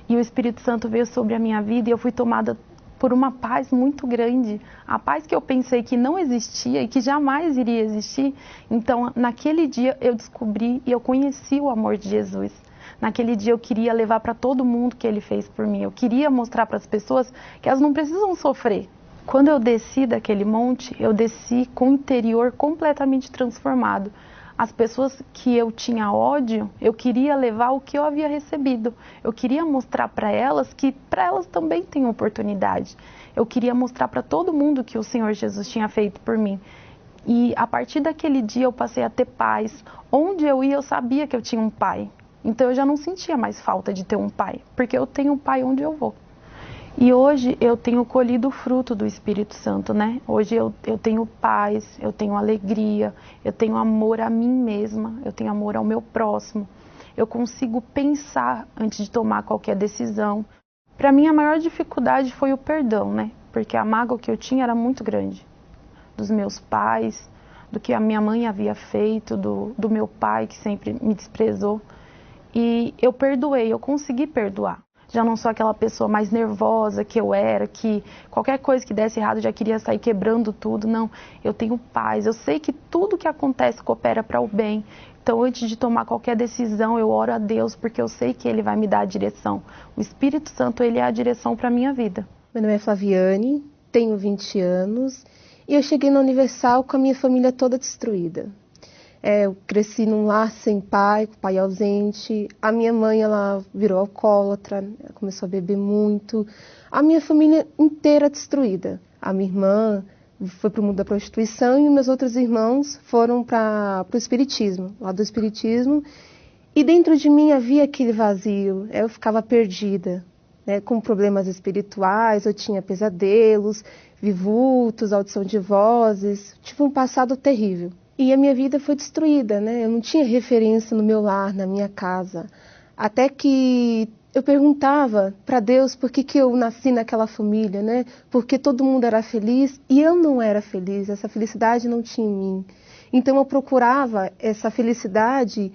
E o Espírito Santo veio sobre a minha vida e eu fui tomada por uma paz muito grande, a paz que eu pensei que não existia e que jamais iria existir. Então, naquele dia eu descobri e eu conheci o amor de Jesus. Naquele dia eu queria levar para todo mundo que Ele fez por mim. Eu queria mostrar para as pessoas que elas não precisam sofrer. Quando eu desci daquele monte, eu desci com o interior completamente transformado. As pessoas que eu tinha ódio, eu queria levar o que eu havia recebido. Eu queria mostrar para elas que para elas também tem oportunidade. Eu queria mostrar para todo mundo que o Senhor Jesus tinha feito por mim. E a partir daquele dia eu passei a ter paz. Onde eu ia, eu sabia que eu tinha um pai. Então eu já não sentia mais falta de ter um pai, porque eu tenho um pai onde eu vou. E hoje eu tenho colhido o fruto do Espírito Santo, né? Hoje eu tenho paz, eu tenho alegria, eu tenho amor a mim mesma, eu tenho amor ao meu próximo. Eu consigo pensar antes de tomar qualquer decisão. Para mim a maior dificuldade foi o perdão, né? Porque a mágoa que eu tinha era muito grande. Dos meus pais, do que a minha mãe havia feito, do meu pai que sempre me desprezou. E eu perdoei, eu consegui perdoar. Já não sou aquela pessoa mais nervosa que eu era, que qualquer coisa que desse errado já queria sair quebrando tudo. Não, eu tenho paz, eu sei que tudo que acontece coopera para o bem. Então, antes de tomar qualquer decisão, eu oro a Deus, porque eu sei que Ele vai me dar a direção. O Espírito Santo, Ele é a direção para a minha vida. Meu nome é Flaviane, tenho 20 anos e eu cheguei na Universal com a minha família toda destruída. Eu cresci num lar sem pai, com pai ausente. A minha mãe, ela virou alcoólatra, começou a beber muito. A minha família inteira destruída. A minha irmã foi para o mundo da prostituição e meus outros irmãos foram para o espiritismo, lá do espiritismo. E dentro de mim havia aquele vazio, eu ficava perdida, né, com problemas espirituais, eu tinha pesadelos, vi vultos, audição de vozes, tive um passado terrível. E a minha vida foi destruída, né? Eu não tinha referência no meu lar, na minha casa. Até que eu perguntava para Deus por que eu nasci naquela família, né? Porque todo mundo era feliz e eu não era feliz, essa felicidade não tinha em mim. Então eu procurava essa felicidade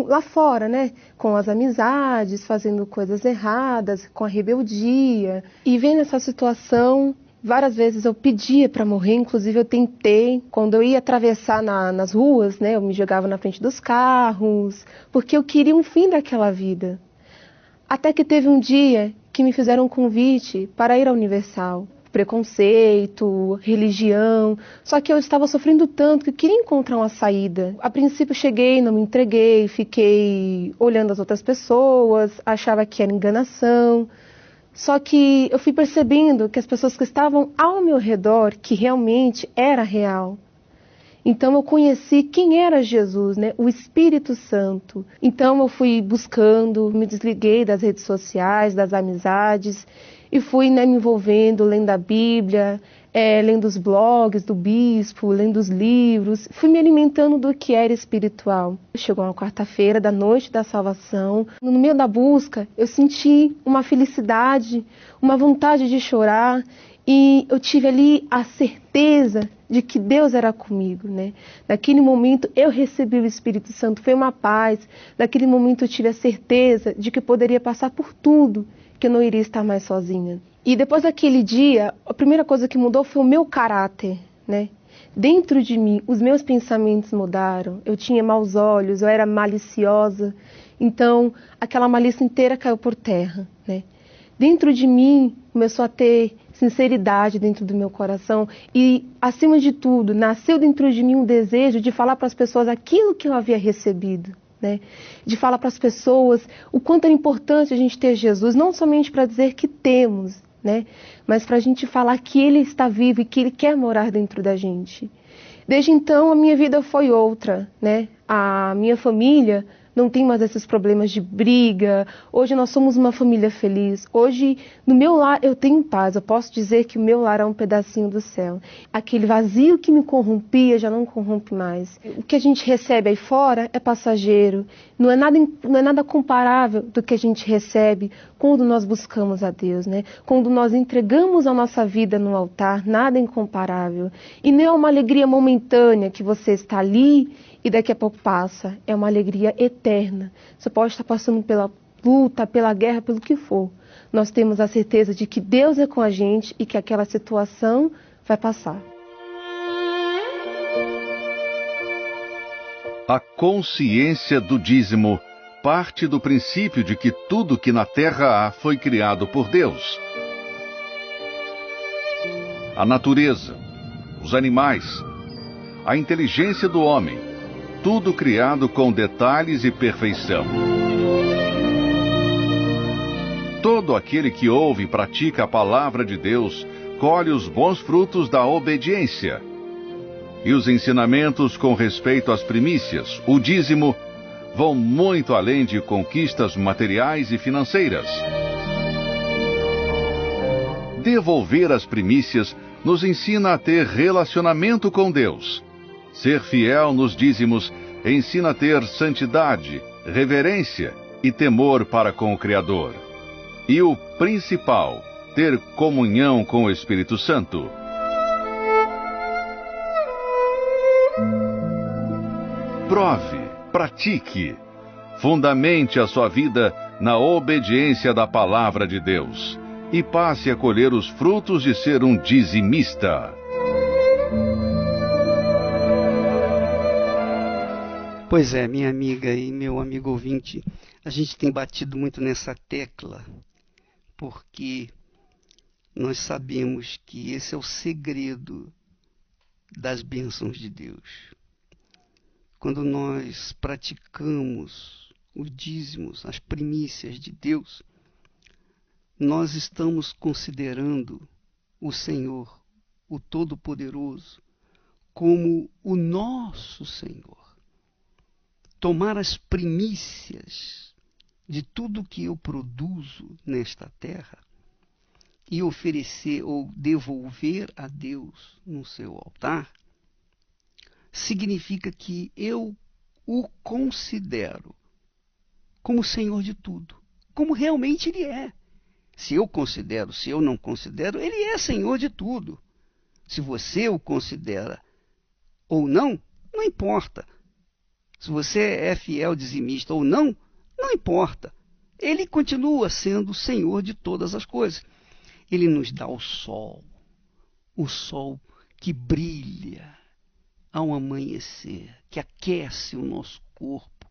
lá fora, né? Com as amizades, fazendo coisas erradas, com a rebeldia. E vendo essa situação, várias vezes eu pedia para morrer, inclusive eu tentei. Quando eu ia atravessar nas ruas, né? Eu me jogava na frente dos carros, porque eu queria um fim daquela vida. Até que teve um dia que me fizeram um convite para ir à Universal. Preconceito, religião, só que eu estava sofrendo tanto que eu queria encontrar uma saída. A princípio cheguei, não me entreguei, fiquei olhando as outras pessoas, achava que era enganação. Só que eu fui percebendo que as pessoas que estavam ao meu redor, que realmente era real. Então eu conheci quem era Jesus, né? O Espírito Santo. Então eu fui buscando, me desliguei das redes sociais, das amizades e fui, né, me envolvendo, lendo a Bíblia, lendo os blogs do bispo, lendo os livros. Fui me alimentando do que era espiritual. Chegou uma quarta-feira da noite da salvação. No meio da busca, eu senti uma felicidade, uma vontade de chorar. E eu tive ali a certeza de que Deus era comigo, né? Naquele momento eu recebi o Espírito Santo, foi uma paz. Naquele momento eu tive a certeza de que poderia passar por tudo, que eu não iria estar mais sozinha. E depois daquele dia, a primeira coisa que mudou foi o meu caráter, né? Dentro de mim, os meus pensamentos mudaram. Eu tinha maus olhos, eu era maliciosa. Então, aquela malícia inteira caiu por terra, né? Dentro de mim, começou a ter sinceridade dentro do meu coração e, acima de tudo, nasceu dentro de mim um desejo de falar para as pessoas aquilo que eu havia recebido, né? De falar para as pessoas o quanto era importante a gente ter Jesus, não somente para dizer que temos, né? Mas para a gente falar que Ele está vivo e que Ele quer morar dentro da gente. Desde então, a minha vida foi outra, né? A minha família não tem mais esses problemas de briga. Hoje nós somos uma família feliz. Hoje, no meu lar, eu tenho paz. Eu posso dizer que o meu lar é um pedacinho do céu. Aquele vazio que me corrompia já não corrompe mais. O que a gente recebe aí fora é passageiro. Não é nada comparável do que a gente recebe quando nós buscamos a Deus, né? Quando nós entregamos a nossa vida no altar, nada é incomparável. E não é uma alegria momentânea que você está ali e daqui a pouco passa. É uma alegria eterna. Você pode estar passando pela luta, pela guerra, pelo que for. Nós temos a certeza de que Deus é com a gente e que aquela situação vai passar. A consciência do dízimo parte do princípio de que tudo que na terra há foi criado por Deus. A natureza, os animais, a inteligência do homem, tudo criado com detalhes e perfeição. Todo aquele que ouve e pratica a palavra de Deus colhe os bons frutos da obediência. E os ensinamentos com respeito às primícias, o dízimo, vão muito além de conquistas materiais e financeiras. Devolver as primícias nos ensina a ter relacionamento com Deus. Ser fiel nos dízimos ensina a ter santidade, reverência e temor para com o Criador. E o principal, ter comunhão com o Espírito Santo. Prove, pratique, fundamente a sua vida na obediência da palavra de Deus e passe a colher os frutos de ser um dizimista. Pois é, minha amiga e meu amigo ouvinte, a gente tem batido muito nessa tecla, porque nós sabemos que esse é o segredo das bênçãos de Deus. Quando nós praticamos os dízimos, as primícias de Deus, nós estamos considerando o Senhor o Todo-Poderoso como o nosso Senhor, tomar as primícias de tudo que eu produzo nesta terra e oferecer ou devolver a Deus no seu altar, significa que eu o considero como Senhor de tudo, como realmente Ele é. Se eu considero, se eu não considero, Ele é Senhor de tudo. Se você o considera ou não, não importa. Se você é fiel dizimista ou não, não importa. Ele continua sendo o Senhor de todas as coisas. Ele nos dá o sol que brilha ao amanhecer, que aquece o nosso corpo.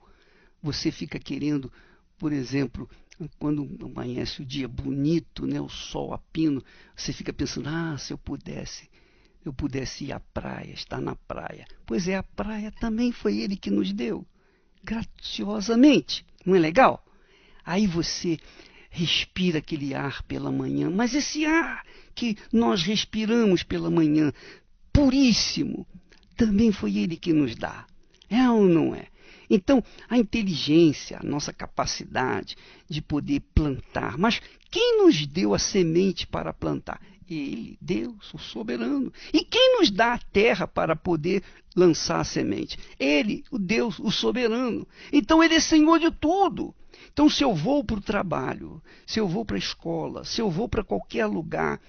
Você fica querendo, por exemplo, quando amanhece o dia bonito, né, o sol a pino, você fica pensando, se eu pudesse ir à praia, estar na praia. Pois é, a praia também foi Ele que nos deu, graciosamente. Não é legal? Aí você respira aquele ar pela manhã, mas esse ar que nós respiramos pela manhã, puríssimo, também foi Ele que nos dá. É ou não é? Então, a inteligência, a nossa capacidade de poder plantar. Mas quem nos deu a semente para plantar? Ele, Deus, o soberano. E quem nos dá a terra para poder lançar a semente? Ele, o Deus, o soberano. Então, Ele é Senhor de tudo. Então, se eu vou para o trabalho, se eu vou para a escola, se eu vou para qualquer lugar,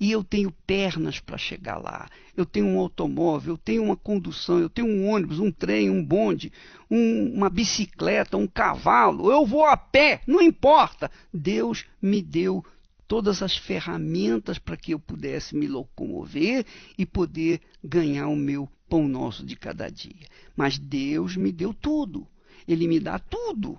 e eu tenho pernas para chegar lá, eu tenho um automóvel, eu tenho uma condução, eu tenho um ônibus, um trem, um bonde, uma bicicleta, um cavalo, eu vou a pé, não importa. Deus me deu todas as ferramentas para que eu pudesse me locomover e poder ganhar o meu pão nosso de cada dia. Mas Deus me deu tudo, Ele me dá tudo.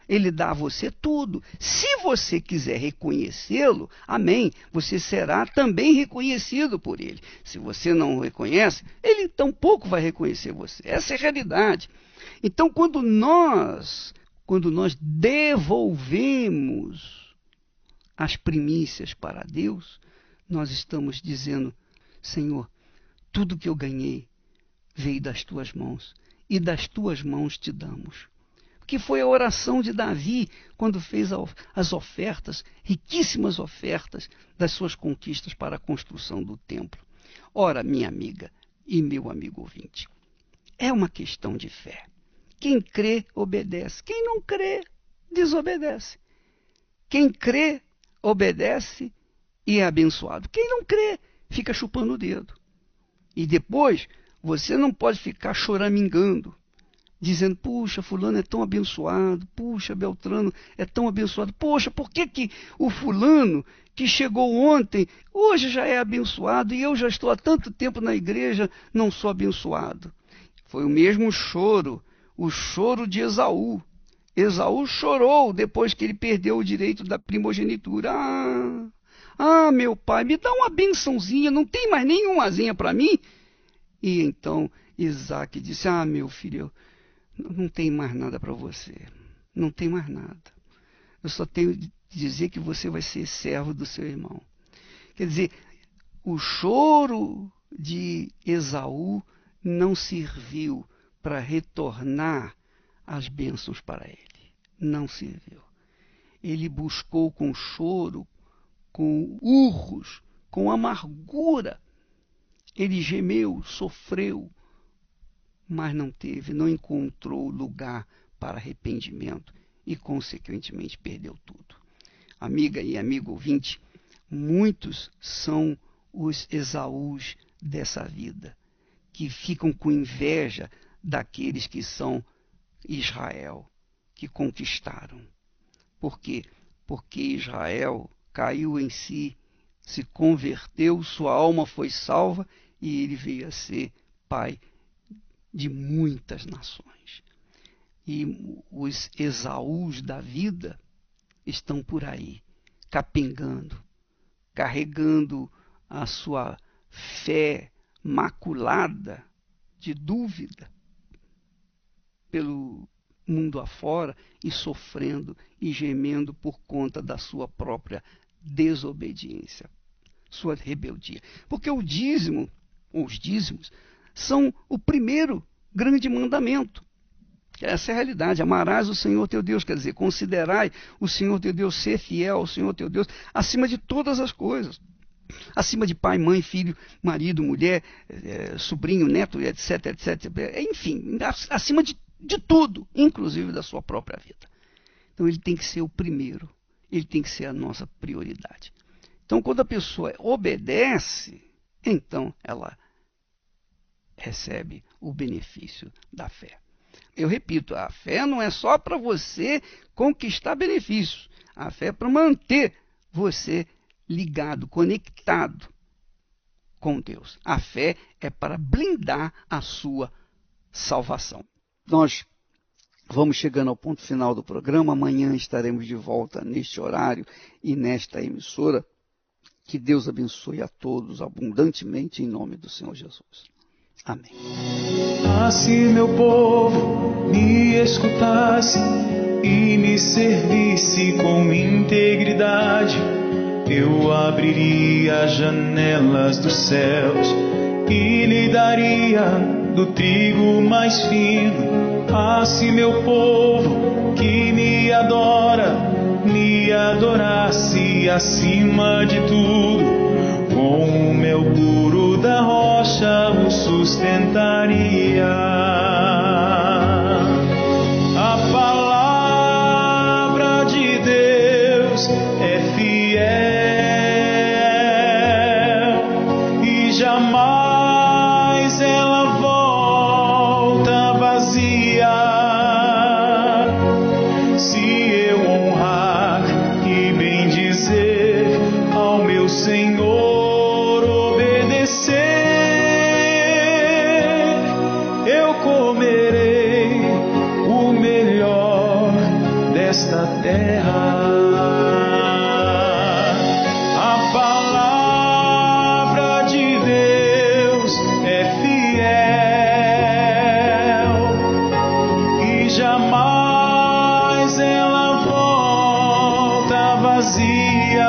Ele dá a você tudo. Se você quiser reconhecê-lo, amém, você será também reconhecido por Ele. Se você não o reconhece, Ele tampouco vai reconhecer você. Essa é a realidade. Então, quando nós devolvemos as primícias para Deus, nós estamos dizendo, Senhor, tudo que eu ganhei veio das Tuas mãos, e das Tuas mãos te damos. Que foi a oração de Davi quando fez as ofertas, riquíssimas ofertas das suas conquistas para a construção do templo. Ora, minha amiga e meu amigo ouvinte, é uma questão de fé. Quem crê, obedece. Quem não crê, desobedece. Quem crê, obedece e é abençoado. Quem não crê, fica chupando o dedo. E depois, você não pode ficar choramingando, dizendo, puxa, fulano é tão abençoado, puxa, Beltrano é tão abençoado, poxa, por que o fulano que chegou ontem, hoje já é abençoado e eu já estou há tanto tempo na igreja, não sou abençoado? Foi o mesmo choro, o choro de Esaú. Esaú chorou depois que ele perdeu o direito da primogenitura. Meu pai, me dá uma bençãozinha, não tem mais nenhumazinha para mim? E então Isaac disse, meu filho, não tem mais nada para você, não tem mais nada. Eu só tenho de dizer que você vai ser servo do seu irmão. Quer dizer, o choro de Esaú não serviu para retornar as bênçãos para ele. Não serviu. Ele buscou com choro, com urros, com amargura. Ele gemeu, sofreu, mas não encontrou lugar para arrependimento e, consequentemente, perdeu tudo. Amiga e amigo ouvinte, muitos são os Esaús dessa vida, que ficam com inveja daqueles que são Israel, que conquistaram. Por quê? Porque Israel caiu em si, se converteu, sua alma foi salva e ele veio a ser pai de muitas nações. E os Esaús da vida estão por aí, capengando, carregando a sua fé maculada de dúvida pelo mundo afora e sofrendo e gemendo por conta da sua própria desobediência. sua rebeldia. Porque o dízimo, ou os dízimos, são o primeiro grande mandamento. Essa é a realidade. Amarás o Senhor teu Deus, quer dizer, considerai o Senhor teu Deus, ser fiel ao Senhor teu Deus, acima de todas as coisas. Acima de pai, mãe, filho, marido, mulher, sobrinho, neto, etc, etc. Enfim, acima de tudo, inclusive da sua própria vida. Então ele tem que ser o primeiro, ele tem que ser a nossa prioridade. Então quando a pessoa obedece, então ela recebe o benefício da fé. Eu repito, a fé não é só para você conquistar benefícios, a fé é para manter você ligado, conectado com Deus. A fé é para blindar a sua salvação. Nós vamos chegando ao ponto final do programa. Amanhã estaremos de volta neste horário e nesta emissora. Que Deus abençoe a todos abundantemente em nome do Senhor Jesus. Amém. Ah, se meu povo me escutasse e me servisse com integridade, eu abriria as janelas dos céus e lhe daria do trigo mais fino. Ah, se meu povo que me adora me adorasse acima de tudo, com o mel puro da rocha o sustentaria. A palavra de Deus é fiel e jamais ela volta vazia. Se eu honrar e bendizer ao meu Senhor, obedecer, eu comerei o melhor desta terra. A palavra de Deus é fiel e jamais ela volta vazia.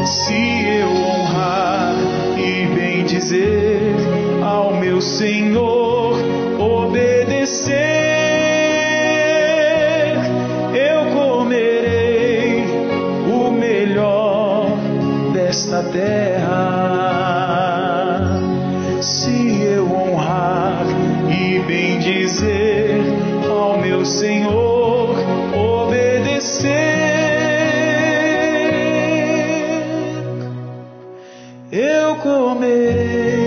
Se eu honrar e bendizer ao meu Senhor, obedecer, eu comerei o melhor desta terra. Se eu honrar e bendizer ao meu Senhor, obedecer, eu comerei